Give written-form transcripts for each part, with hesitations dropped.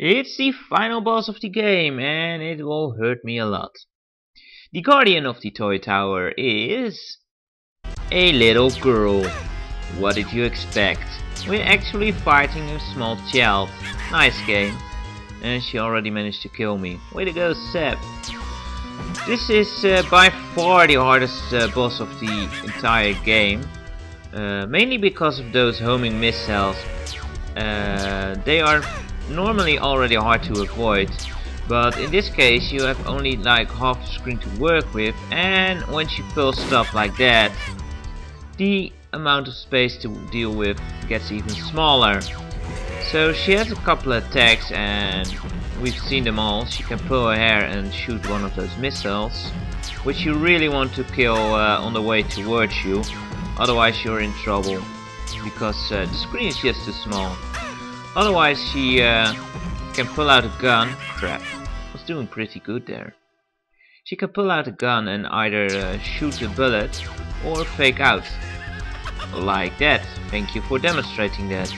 It's the final boss of the game, and it will hurt me a lot. The guardian of the toy tower is a little girl. What did you expect? We're actually fighting a small child. Nice game. And she already managed to kill me. Way to go, Seb. This is by far the hardest boss of the entire game. Mainly because of those homing missiles. They are normally already hard to avoid. But in this case you have only like half the screen to work with. And when she pulls stuff like that, the amount of space to deal with gets even smaller. So she has a couple of attacks and we've seen them all. She can pull her hair and shoot one of those missiles, which you really want to kill on the way towards you, otherwise you're in trouble, because the screen is just too small. Otherwise she can pull out a gun. Crap, I was doing pretty good there. She can pull out a gun and either shoot a bullet or fake out. Like that. Thank you for demonstrating that.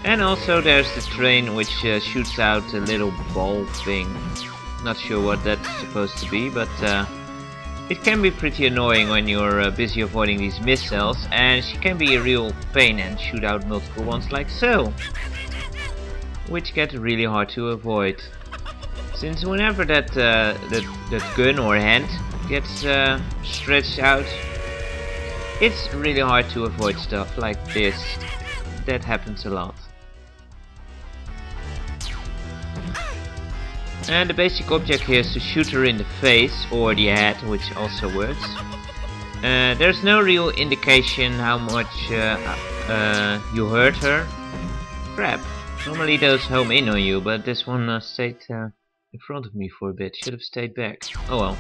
And also there's the train, which shoots out a little ball thing. Not sure what that's supposed to be, but it can be pretty annoying when you're busy avoiding these missiles, and she can be a real pain and shoot out multiple ones like so, which get really hard to avoid. Since whenever that gun or hand gets stretched out, it's really hard to avoid stuff like this. That happens a lot. And the basic object here is to shoot her in the face or the head, which also works. There's no real indication how much you hurt her. Crap. Normally those home in on you, but this one stayed in front of me for a bit. Should have stayed back. Oh well.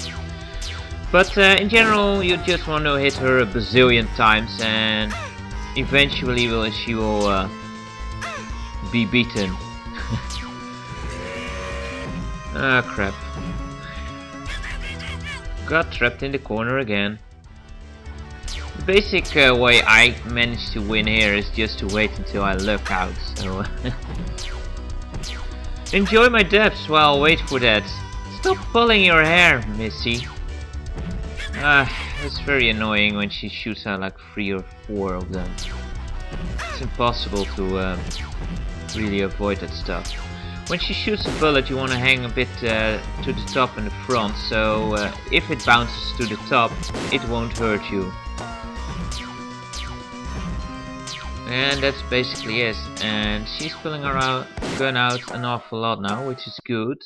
But in general, you just want to hit her a bazillion times, and eventually she will be beaten. Ah, crap. Got trapped in the corner again. The basic way I managed to win here is just to wait until I look out. So enjoy my depths while I wait for that. Stop pulling your hair, Missy. It's very annoying when she shoots out like 3 or 4 of them. It's impossible to really avoid that stuff. When she shoots a bullet, you want to hang a bit to the top and the front, so if it bounces to the top, it won't hurt you. And that's basically it. And she's pulling her gun out an awful lot now, which is good.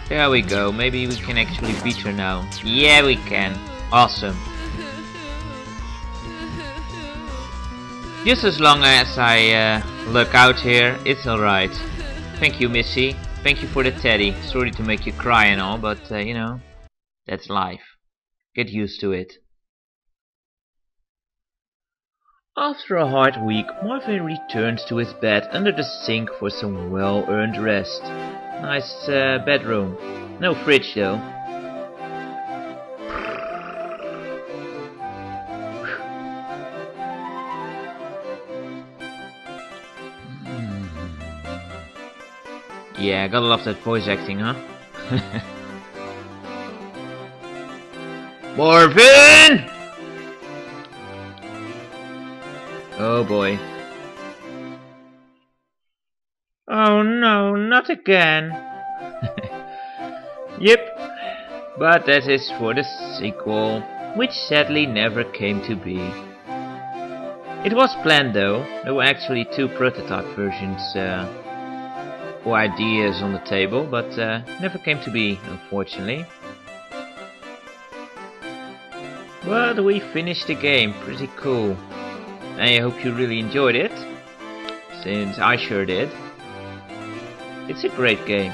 There we go, maybe we can actually beat her now. Yeah, we can. Awesome. Just as long as I look out here, it's alright. Thank you, Missy. Thank you for the teddy. Sorry to make you cry and all, but you know, that's life. Get used to it. After a hard week, Marvin returns to his bed under the sink for some well-earned rest. Nice bedroom. No fridge though. Yeah, gotta love that voice acting, huh? Marvin! Oh boy. Oh no, not again. Yep, but that is for the sequel, which sadly never came to be. It was planned though. There were actually 2 prototype versions or ideas on the table, but never came to be, unfortunately. But we finished the game, pretty cool. I hope you really enjoyed it, since I sure did. It's a great game.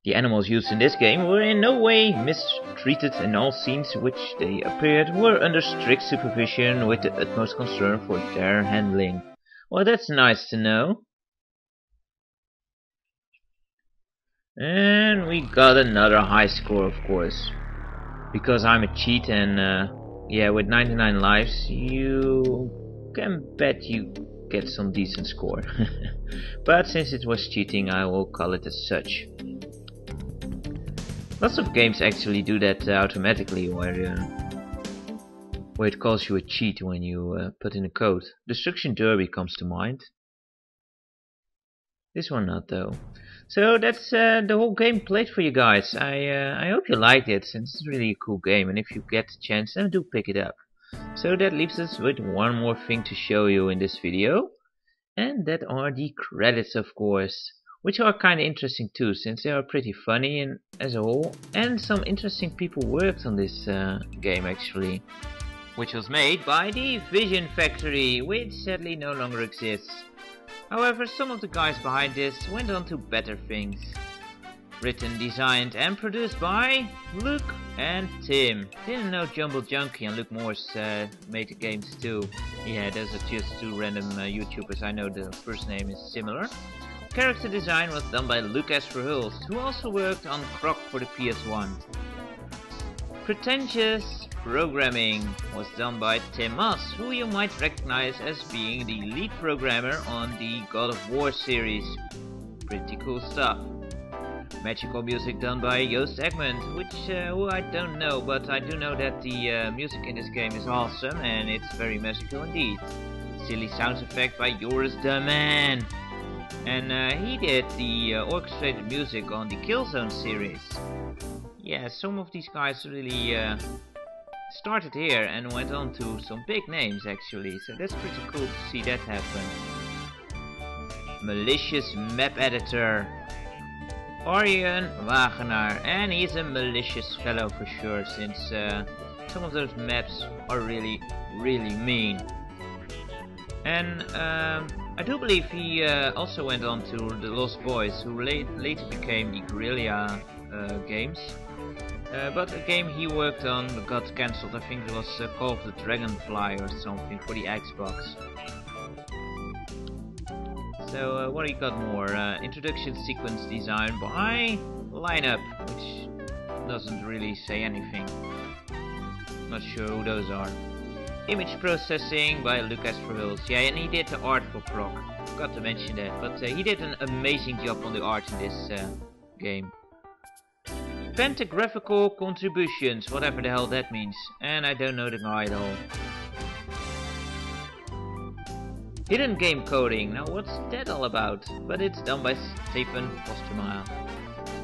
The animals used in this game were in no way mistreated, and all scenes in which they appeared were under strict supervision with the utmost concern for their handling. Well, that's nice to know. And we got another high score, of course. Because I'm a cheat and yeah, with 99 lives, you can bet you get some decent score. But since it was cheating, I will call it as such. Lots of games actually do that automatically, where it calls you a cheat when you put in a code. Destruction Derby comes to mind. This one not though. So that's the whole game played for you guys. I hope you liked it, since it's really a cool game, and if you get the chance, then do pick it up. So that leaves us with one more thing to show you in this video, and that are the credits, of course, which are kinda interesting too, since they are pretty funny and as a whole, and some interesting people worked on this game actually, which was made by the Vision Factory, which sadly no longer exists. However, some of the guys behind this went on to better things. Written, designed and produced by Luke and Tim. Didn't know Jumble Junkie and Luke Morse made the games too. Yeah, those are just two random YouTubers. I know the first name is similar. Character design was done by Lucas Verhulst, who also worked on Croc for the PS1. Pretentious programming was done by Tim Moss, who you might recognize as being the lead programmer on the God of War series. Pretty cool stuff. Magical music done by Joost Egmond, who I don't know, but I do know that the music in this game is awesome and it's very magical indeed. Silly sound effect by Joris the Man. And he did the orchestrated music on the Killzone series. Yeah, some of these guys really started here and went on to some big names actually, so that's pretty cool to see that happen. Malicious map editor Arjen Wagenaar, and he's a malicious fellow for sure, since some of those maps are really mean. And I do believe he also went on to the Lost Boys, who later became the Guerrilla games. But a game he worked on got cancelled. I think it was called the Dragonfly or something for the Xbox. So what do you got more? Introduction sequence design by Lineup, which doesn't really say anything. Not sure who those are. Image processing by Lucas Verhulst. Yeah, and he did the art for Croc. Forgot to mention that, but he did an amazing job on the art in this game. Pentagraphical contributions, whatever the hell that means, and I don't know the guy at all. Hidden game coding, now what's that all about? But it's done by Stephen Postermaier.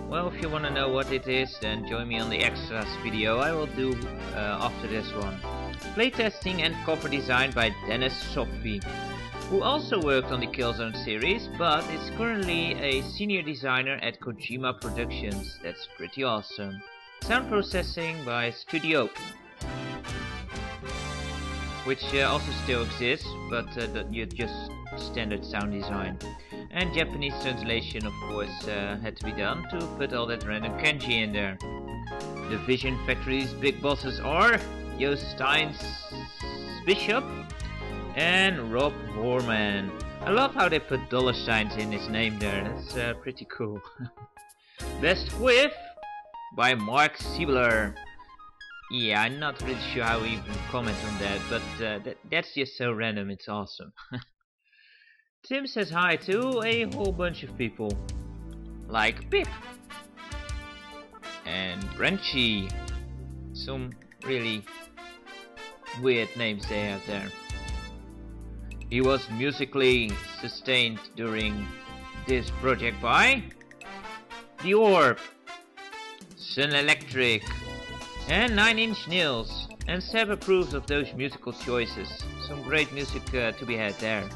Well, if you want to know what it is, then join me on the extras video I will do after this one. Playtesting and cover design by Dennis Sopfi, who also worked on the Killzone series, but is currently a senior designer at Kojima Productions. That's pretty awesome. Sound processing by Studio, which also still exists, but just standard sound design. And Japanese translation, of course, had to be done to put all that random kanji in there. The Vision Factory's big bosses are Joost Steins Bishop and Rob Horman. I love how they put dollar signs in his name there. That's pretty cool. Best Whiff by Mark Siebler. Yeah, I'm not really sure how we even comment on that, but that's just so random, it's awesome. Tim says hi to a whole bunch of people, like Pip and Brenchy. Some really weird names they have there. He was musically sustained during this project by The Orb, Sun Electric, and 9 Inch Nails, and Seb approves of those musical choices. Some great music to be had there.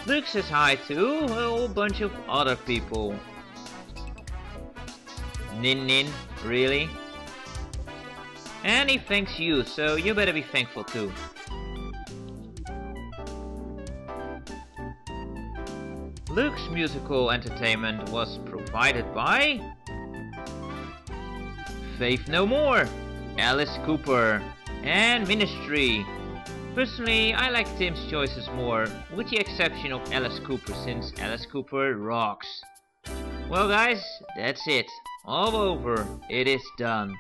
Luke says hi to a whole bunch of other people. Nin, really? And he thanks you, so you better be thankful too. Luke's musical entertainment was provided by Faith No More, Alice Cooper, and Ministry. Personally, I like Tim's choices more, with the exception of Alice Cooper, since Alice Cooper rocks. Well guys, that's it. All over. It is done.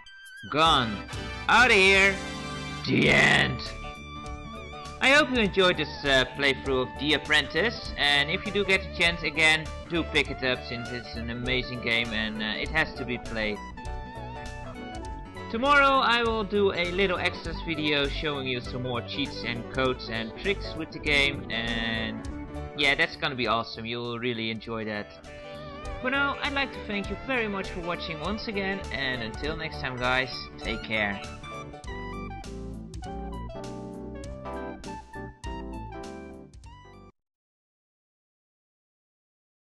Gone. Out of here. The end. I hope you enjoyed this playthrough of The Apprentice, and if you do get a chance again, do pick it up since it's an amazing game and it has to be played. Tomorrow I will do a little extras video showing you some more cheats and codes and tricks with the game, and yeah, that's gonna be awesome. You'll really enjoy that. For now, I'd like to thank you very much for watching once again, and until next time guys, take care.